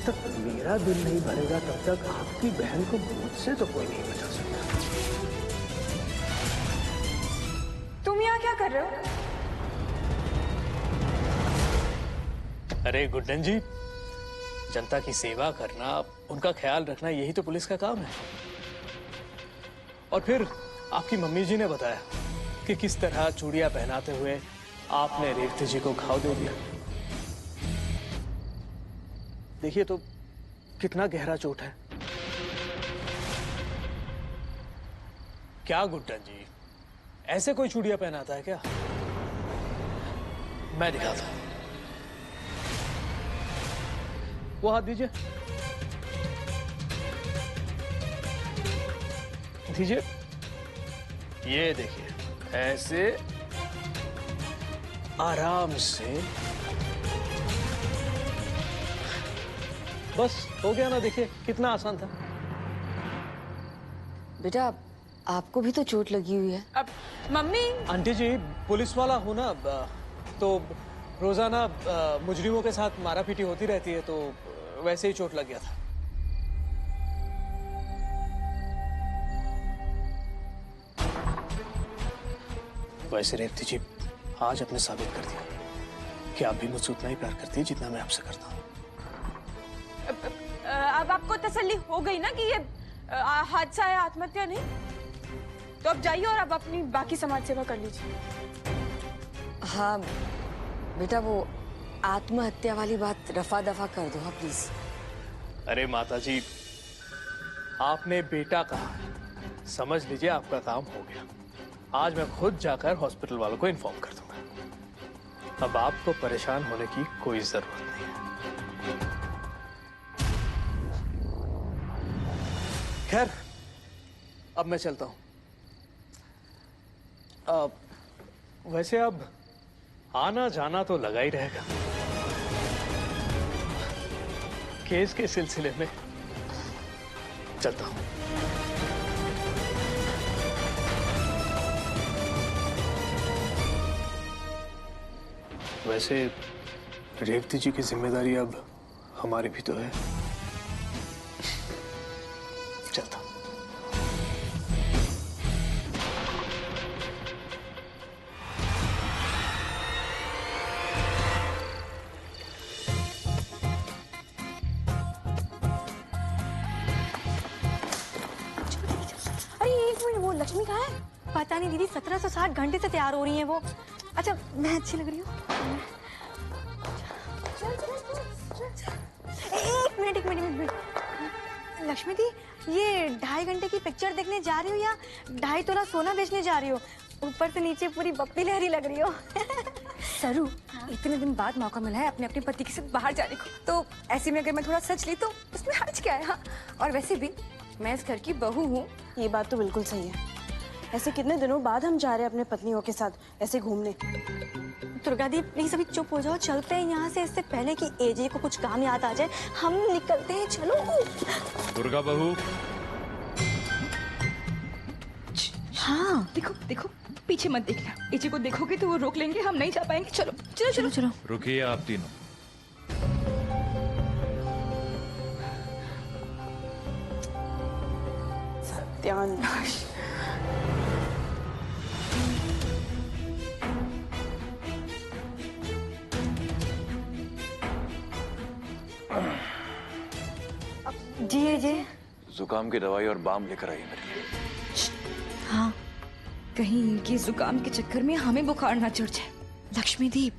तक मेरा दिल नहीं भरेगा तब तक आपकी बहन को मुझसे तो कोई नहीं बचा सकता। तुम यहाँ क्या कर रहे हो? अरे गुड्डन जी, जनता की सेवा करना, उनका ख्याल रखना, यही तो पुलिस का काम है। और फिर आपकी मम्मी जी ने बताया कि किस तरह चूड़ियां पहनाते हुए आपने रेवती जी को घाव दे दिया। देखिए तो कितना गहरा चोट है। क्या गुड्डन जी, ऐसे कोई चूड़ियां पहनाता है क्या? मैं दिखाता हूं। वो हाथ दीजिए, दीजिए। ये देखिए, ऐसे आराम से। बस हो गया ना। देखिए कितना आसान था। बेटा आपको भी तो चोट लगी हुई है। अब मम्मी। आंटी जी, पुलिस वाला हूं ना, तो रोजाना मुजरिमों के साथ मारापीटी होती रहती है, तो वैसे ही चोट लग गया था। वैसे रेवती जी, आज आपने साबित कर दिया कि आप भी मुझसे उतना ही प्यार करती है जितना मैं आपसे करता हूँ। अब आपको तसल्ली हो गई ना कि ये हादसा है, आत्महत्या नहीं? तो अब जाइए और अब अपनी बाकी समाज सेवा कर लीजिए। हाँ बेटा, वो आत्महत्या वाली बात रफा दफा कर दो हाँ प्लीज। अरे माता जी, आपने बेटा कहा, समझ लीजिए आपका काम हो गया। आज मैं खुद जाकर हॉस्पिटल वालों को इन्फॉर्म कर दूंगा। अब आपको परेशान होने की कोई जरूरत नहीं है। खैर, अब मैं चलता हूं। वैसे अब आना जाना तो लगा ही रहेगा। केस के सिलसिले में चलता हूं। वैसे रेवती जी की जिम्मेदारी अब हमारी भी तो है। चलता हूं। वो लक्ष्मी कहाँ है? पता नहीं दीदी, 1760 घंटे से तैयार हो रही है वो। अच्छा मैं अच्छी लग रही हूँ? एक मिनट। लक्ष्मी दी, ये 2.5 घंटे की पिक्चर देखने जा रही हो या 2.5 तोला सोना बेचने जा रही हो? ऊपर से नीचे पूरी बप्पी लहरी लग रही हो। सरू, इतने दिन बाद मौका मिला है अपने पति के साथ बाहर जाने को, तो ऐसे में अगर मैं थोड़ा सच ली तो उसमें हर्ज क्या है? हाँ, और वैसे भी मैं इस घर की बहू हूँ। ये बात तो बिल्कुल सही है। ऐसे कितने दिनों बाद हम जा रहे हैं अपने पत्नियों के साथ ऐसे घूमने। दुर्गा दी प्लीज अभी चुप हो जाओ, चलते हैं यहाँ से, इससे पहले कि एजे को कुछ काम याद आ जाए। हम निकलते हैं, चलो। दुर्गा बहू। हाँ देखो देखो, पीछे मत देखना। एजे को देखोगे तो वो रोक लेंगे, हम नहीं जा पाएंगे। चलो चलो चलो चलो। रुकिए आप तीनों। सत्यानाश। जी जी। जुकाम की दवाई और बाम लेकर आई मेरे लिए। हाँ, कहीं इनकी जुकाम के चक्कर में हमें बुखार ना चढ़ जाए। लक्ष्मी दी,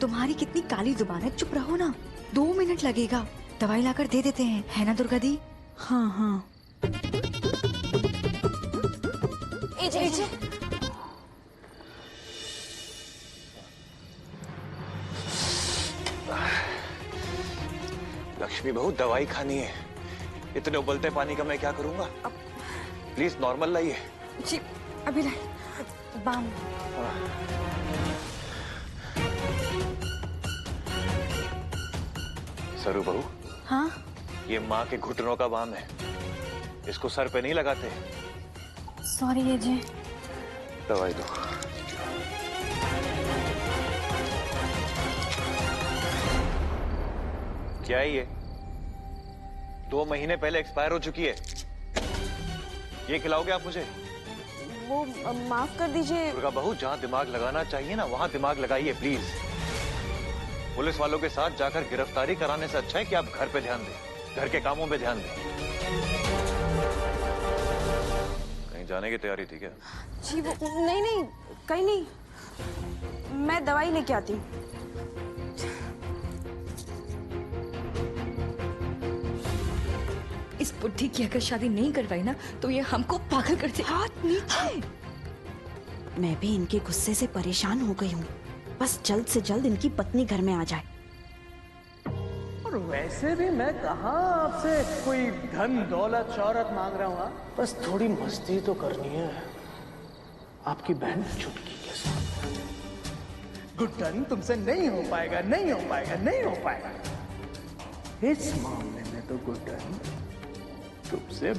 तुम्हारी कितनी काली जुबान है, चुप रहो ना। 2 मिनट लगेगा, दवाई लाकर दे देते हैं, है ना दुर्गा दी? हाँ हाँ। एजे। लक्ष्मी बहू, दवाई खानी है। इतने उबलते पानी का मैं क्या करूंगा? प्लीज नॉर्मल लाइए। जी अभी लाए बाम। सरू बहू। हाँ? ये माँ के घुटनों का बाम है, इसको सर पे नहीं लगाते। सॉरी एजे। दवाई दो। क्या है ये? 2 महीने पहले एक्सपायर हो चुकी है। ये खिलाओगे आप मुझे? वो माफ कर दीजिए। दुर्गा बहू, जहां दिमाग लगाना चाहिए ना वहां दिमाग लगाइए प्लीज। पुलिस वालों के साथ जाकर गिरफ्तारी कराने से अच्छा है कि आप घर पे ध्यान दें, घर के कामों पे ध्यान दें। कहीं जाने की तैयारी थी क्या? जी वो नहीं नहीं, कहीं नहीं, मैं दवाई लेके आती हूँ। इस बुढ़ी की अगर शादी नहीं करवाई ना तो ये हमको पागल कर दे। हाथ नीचे। मैं भी इनके गुस्से से परेशान हो गई हूँ। बस जल्द से जल्द इनकी पत्नी घर में आ जाए। और वैसे भी मैं कहाँ आपसे कोई धन दौलत शौहरत मांग रहा हूँ। बस थोड़ी मस्ती तो करनी है आपकी बहन चुटकी के साथ। गुड्डन तुमसे नहीं हो पाएगा, नहीं हो पाएगा, नहीं हो पाएगा। इस मामले में तो गुड्डन तुमसे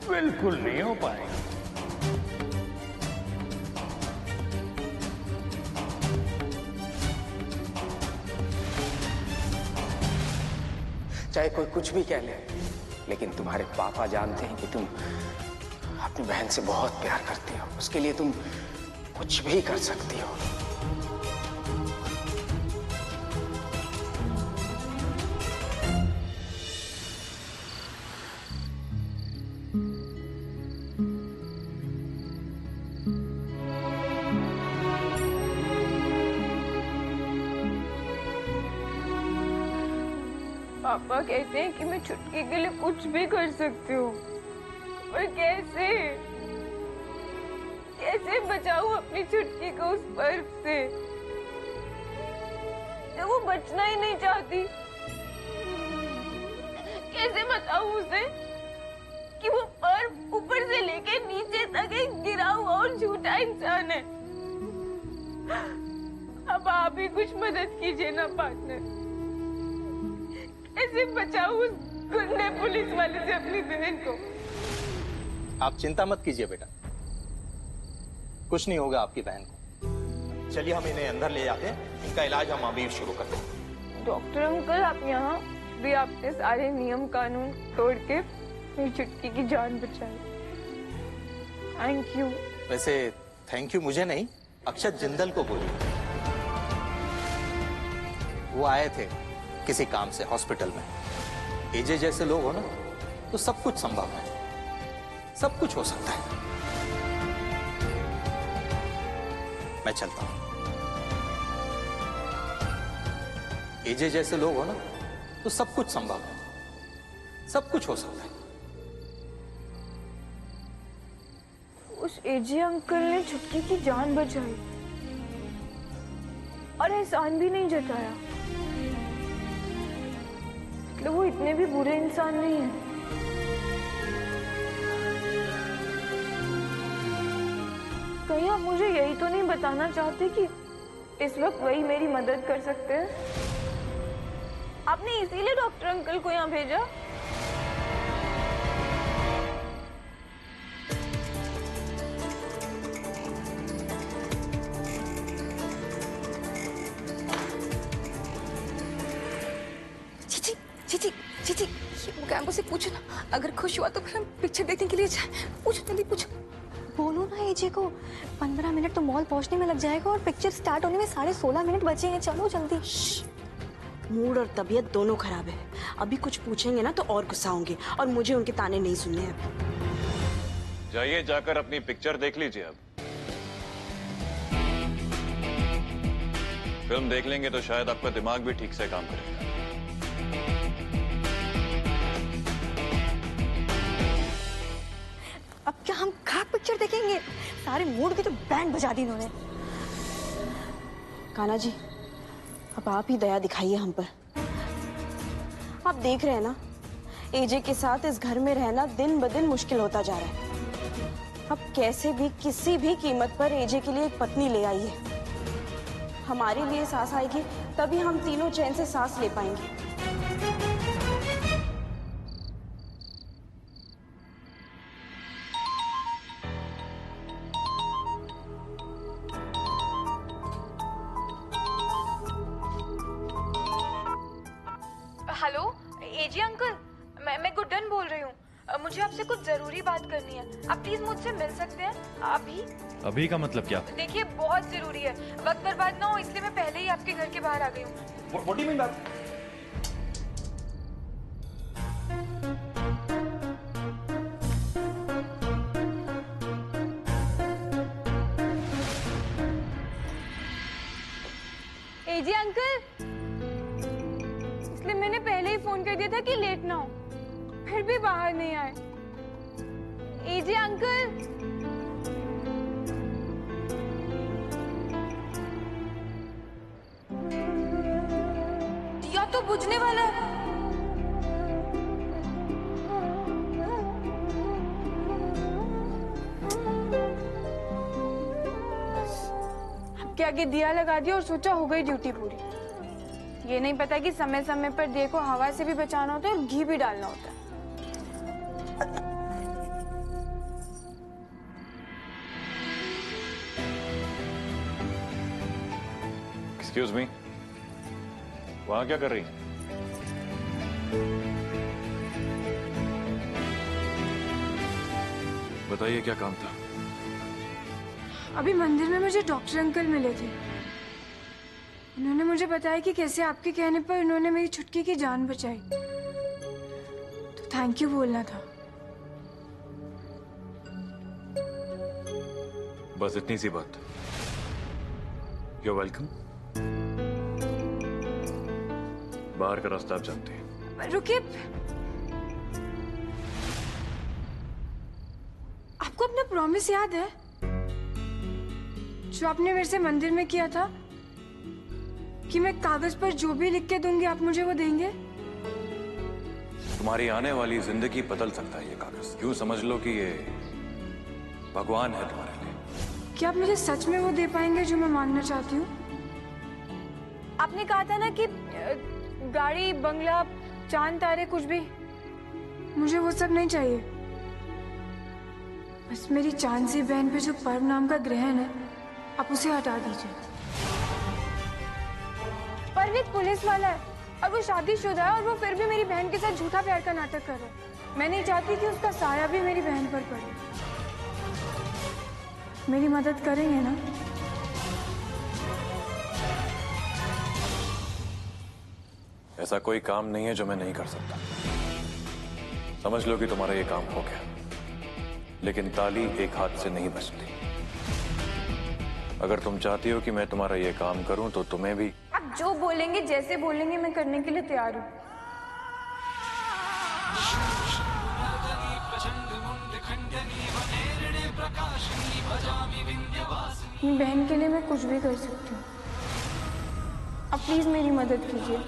बिल्कुल नहीं हो पाएगा। चाहे कोई कुछ भी कह ले, लेकिन तुम्हारे पापा जानते हैं कि तुम अपनी बहन से बहुत प्यार करती हो। उसके लिए तुम कुछ भी कर सकती हो। पापा कहते हैं कि मैं छुटकी के लिए कुछ भी कर सकती हूँ, पर कैसे कैसे बचाऊं अपनी छुटकी को उस बर्फ से जब वो बचना ही नहीं चाहती। कैसे बताऊं उसे कि वो बर्फ ऊपर से लेके नीचे तक एक गिरा हुआ और झूठा इंसान है। अब आप ही कुछ मदद कीजिए ना पार्टनर। कैसे बचाऊं उस गुंडे पुलिस वाले से अपनी बहन को। आप चिंता मत कीजिए बेटा, कुछ नहीं होगा आपकी बहन को। चलिए हम इन्हें अंदर ले जाते हैं, इनका इलाज हम अभी शुरू करते हैं। डॉक्टर अंकल, आप यहाँ भी आपने सारे नियम कानून तोड़ के मेरी छुटकी की जान बचाई। Thank you. वैसे थैंक यू मुझे नहीं, अक्षत जिंदल को बोलिए। वो आए थे किसी काम से हॉस्पिटल में। एजे जैसे लोग हो ना तो सब कुछ संभव है, सब कुछ हो सकता है। मैं चलता हूं। एजे जैसे लोग हो ना तो सब कुछ संभव है, सब कुछ हो सकता है। उस एजे अंकल ने छुटकी की जान बचाई और एहसान भी नहीं जताया। मतलब वो इतने भी बुरे इंसान नहीं है। कहीं आप मुझे यही तो नहीं बताना चाहते कि इस वक्त वही मेरी मदद कर सकते हैं? आपने इसीलिए डॉक्टर अंकल को यहाँ भेजा? चीची चीची वो कैंपस से पूछो ना, अगर खुश हुआ तो फिर हम पिक्चर देखने के लिए जाए। पूछो जल्दी पूछो। बोलो ना एजे को 15 मिनट तो मॉल पहुंचने में लग जाएगा और पिक्चर स्टार्ट होने में 16.5 मिनट बचे हैं। चलो जल्दी। मूड और तबीयत दोनों खराब है। अभी कुछ पूछेंगे ना तो और गुस्सा होंगे और मुझे उनके ताने नहीं सुनने हैं। जाइए, जाकर अपनी पिक्चर देख लीजिए। अब फिल्म देख लेंगे तो शायद आपका दिमाग भी ठीक से काम करेगा। अब क्या हम खाक पिक्चर देखेंगे? सारे मूड की तो बैंड बजा दी इन्होंने। कान्हा जी, अब आप ही दया दिखाइए हम पर। आप देख रहे हैं ना, एजे के साथ इस घर में रहना दिन ब दिन मुश्किल होता जा रहा है। अब कैसे भी किसी भी कीमत पर एजे के लिए एक पत्नी ले आइए। हमारे लिए सांस आएगी तभी हम तीनों चैन से सांस ले पाएंगे। हेलो एजे अंकल, मैं गुड्डन बोल रही हूँ। मुझे आपसे कुछ जरूरी बात करनी है। आप प्लीज मुझसे मिल सकते हैं अभी? अभी का मतलब क्या? देखिए बहुत जरूरी है, वक्त बर्बाद ना हो इसलिए मैं पहले ही आपके घर के बाहर आ गई हूँ। What do you mean that? AG uncle, इसलिए मैंने पहले ही फोन कर दिया था कि लेट ना हो, फिर भी बाहर नहीं आए। एजी अंकल, दिया तो बुझने वाला है। क्या दिया लगा दिया और सोचा हो गई ड्यूटी पूरी। ये नहीं पता कि समय समय पर दिए को हवा से भी बचाना होता है और घी भी डालना होता है। एक्सक्यूज मी, वहां क्या कर रही? बताइए क्या काम था? अभी मंदिर में मुझे डॉक्टर अंकल मिले थे। उन्होंने मुझे बताया कि कैसे आपके कहने पर उन्होंने मेरी छुटकी की जान बचाई, तो थैंक यू बोलना था। बस इतनी सी बात। You are welcome. बाहर का रास्ता आप जानते हैं। रुकिए, आपको अपना प्रॉमिस याद है जो आपने मेरे से मंदिर में किया था कि मैं कागज पर जो भी लिख के दूंगी आप मुझे वो देंगे? तुम्हारी आने वाली जिंदगी बदल सकता है ये कागज। यूं समझ लो कि ये भगवान है तुम्हारे लिए। क्या आप मुझे सच में वो दे पाएंगे जो मैं मांगना चाहती हूँ? आपने कहा था ना कि गाड़ी, बंगला, चांद, तारे, कुछ भी। मुझे वो सब नहीं चाहिए। बस मेरी चांद सी बहन पे जो पर्व नाम का ग्रहण है, आप उसे हटा दीजिए। पर्व एक पुलिस वाला है और वो शादीशुदा है, और वो फिर भी मेरी बहन के साथ झूठा प्यार का नाटक कर रहा है। मैं नहीं चाहती कि उसका साया भी मेरी बहन पर पड़े। मेरी मदद करेंगे ना? ऐसा कोई काम नहीं है जो मैं नहीं कर सकता। समझ लो कि तुम्हारा ये काम हो गया, लेकिन ताली एक हाथ से नहीं बजती। अगर तुम चाहती हो कि मैं तुम्हारा ये काम करूं तो तुम्हें भी। आप जो बोलेंगे, जैसे बोलेंगे, मैं करने के लिए तैयार हूँ। अपनी बहन के लिए मैं कुछ भी कर सकती हूँ। आप प्लीज मेरी मदद कीजिए।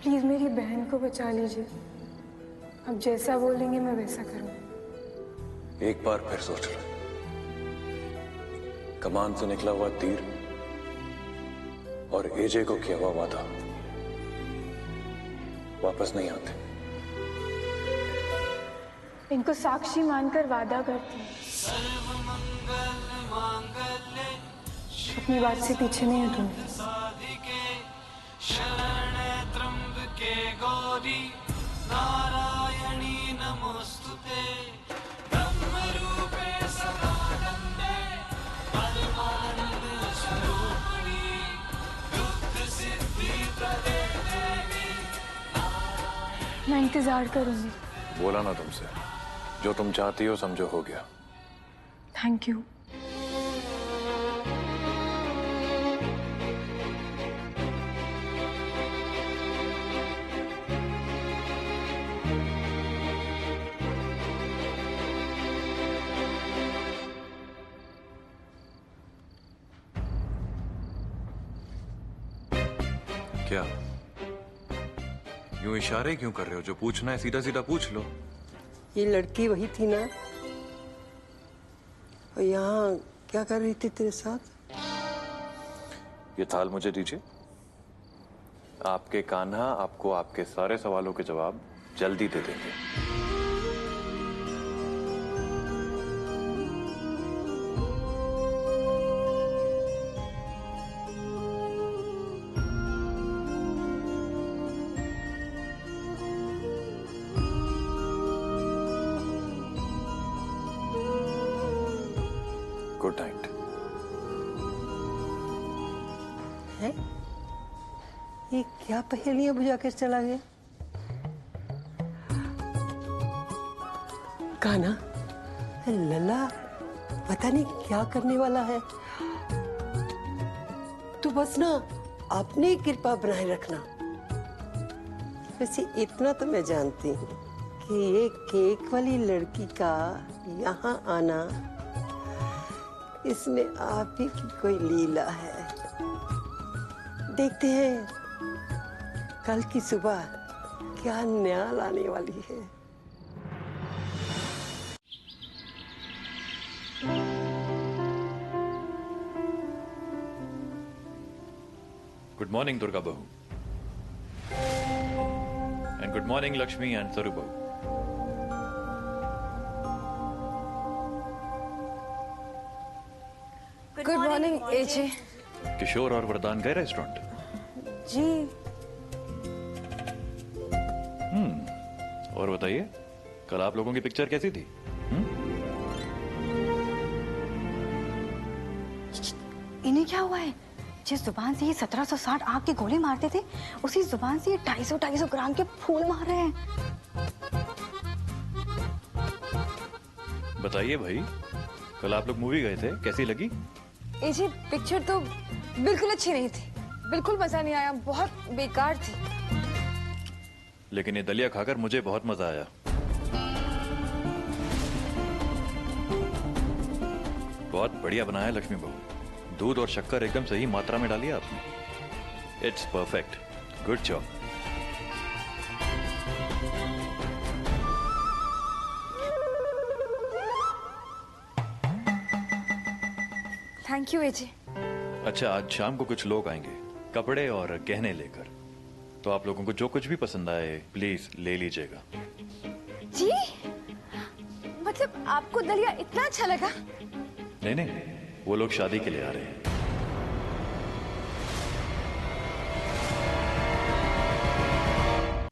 प्लीज मेरी बहन को बचा लीजिए। अब जैसा बोलेंगे मैं वैसा करूँ। एक बार फिर सोच लो, कमान से निकला हुआ तीर और एजे को किया हुआ वादा वापस नहीं आते। इनको साक्षी मानकर वादा करती हूँ, अपनी बात से पीछे नहीं हटूंगी। गौरी नारायणी नमोस्तुते। इंतजार करूंगी। बोला ना तुमसे, जो तुम चाहती हो समझो हो गया। Thank you. क्या यूं इशारे क्यों कर रहे हो? जो पूछना है सीधा सीधा पूछ लो। ये लड़की वही थी ना? और यहाँ क्या कर रही थी तेरे साथ? ये थाल मुझे दीजिए। आपके कान्हा आपको आपके सारे सवालों के जवाब जल्दी दे देंगे। Good night. है? ये क्या पहेलियां बुझा कर चला गया? कान्हा, लल्ला पता नहीं क्या करने वाला है। तू बस ना अपनी कृपा बनाए रखना। वैसे इतना तो मैं जानती हूँ कि ये केक वाली लड़की का यहाँ आना, इसमें आप ही की कोई लीला है। देखते हैं कल की सुबह क्या नया लाने वाली है। गुड मॉर्निंग दुर्गा बहू, and good morning Lakshmi and सरू बहू। गुड मॉर्निंग एजे। किशोर और वरदान गए रेस्टोरेंट? जी। और बताइए, कल आप लोगों की पिक्चर कैसी थी? इन्हें क्या हुआ है? जिस जुबान से ये 1760 आग की गोली मारते थे, उसी जुबान से ये 250-250 ग्राम के फूल मार रहे हैं। बताइए भाई, कल आप लोग मूवी गए थे, कैसी लगी? एजे पिक्चर तो बिल्कुल अच्छी नहीं थी, बिल्कुल मजा नहीं आया, बहुत बेकार थी। लेकिन ये दलिया खाकर मुझे बहुत मजा आया। बहुत बढ़िया बनाया लक्ष्मी बहू। दूध और शक्कर एकदम सही मात्रा में डाली आपने। It's perfect. Good job. Thank you AJ. अच्छा, आज शाम को कुछ लोग आएंगे कपड़े और गहने लेकर, तो आप लोगों को जो कुछ भी पसंद आए प्लीज ले लीजिएगा। जी, मतलब आपको दलिया इतना अच्छा लगा? नहीं नहीं, वो लोग शादी के लिए आ रहे हैं।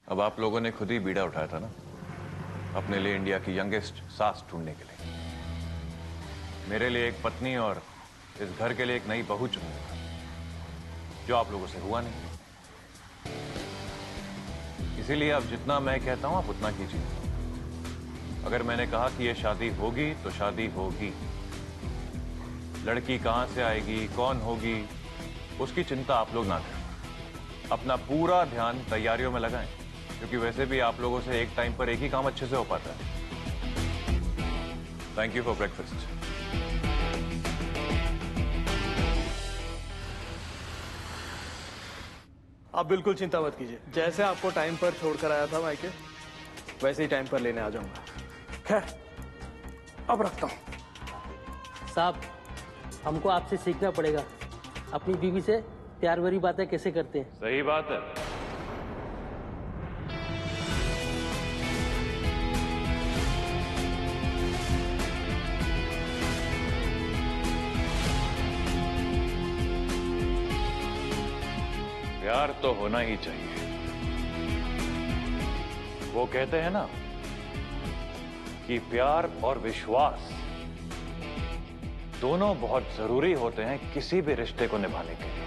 अब आप लोगों ने खुद ही बीड़ा उठाया था ना अपने लिए इंडिया की यंगेस्ट सास ढूंढने के लिए। मेरे लिए एक पत्नी और इस घर के लिए एक नई बहू चुनूंगा, जो आप लोगों से हुआ नहीं। इसीलिए अब जितना मैं कहता हूं आप उतना कीजिए। अगर मैंने कहा कि ये शादी होगी तो शादी होगी। लड़की कहां से आएगी, कौन होगी, उसकी चिंता आप लोग ना करें। अपना पूरा ध्यान तैयारियों में लगाएं, क्योंकि वैसे भी आप लोगों से एक टाइम पर एक ही काम अच्छे से हो पाता है। Thank you for breakfast. आप बिल्कुल चिंता मत कीजिए, जैसे आपको टाइम पर छोड़कर आया था मायके, वैसे ही टाइम पर लेने आ जाऊंगा। खैर, अब रखता हूं। साहब, हमको आपसे सीखना पड़ेगा अपनी बीवी से प्यार भरी बातें कैसे करते हैं। सही बात है। प्यार तो होना ही चाहिए। वो कहते हैं ना कि प्यार और विश्वास दोनों बहुत जरूरी होते हैं किसी भी रिश्ते को निभाने के लिए।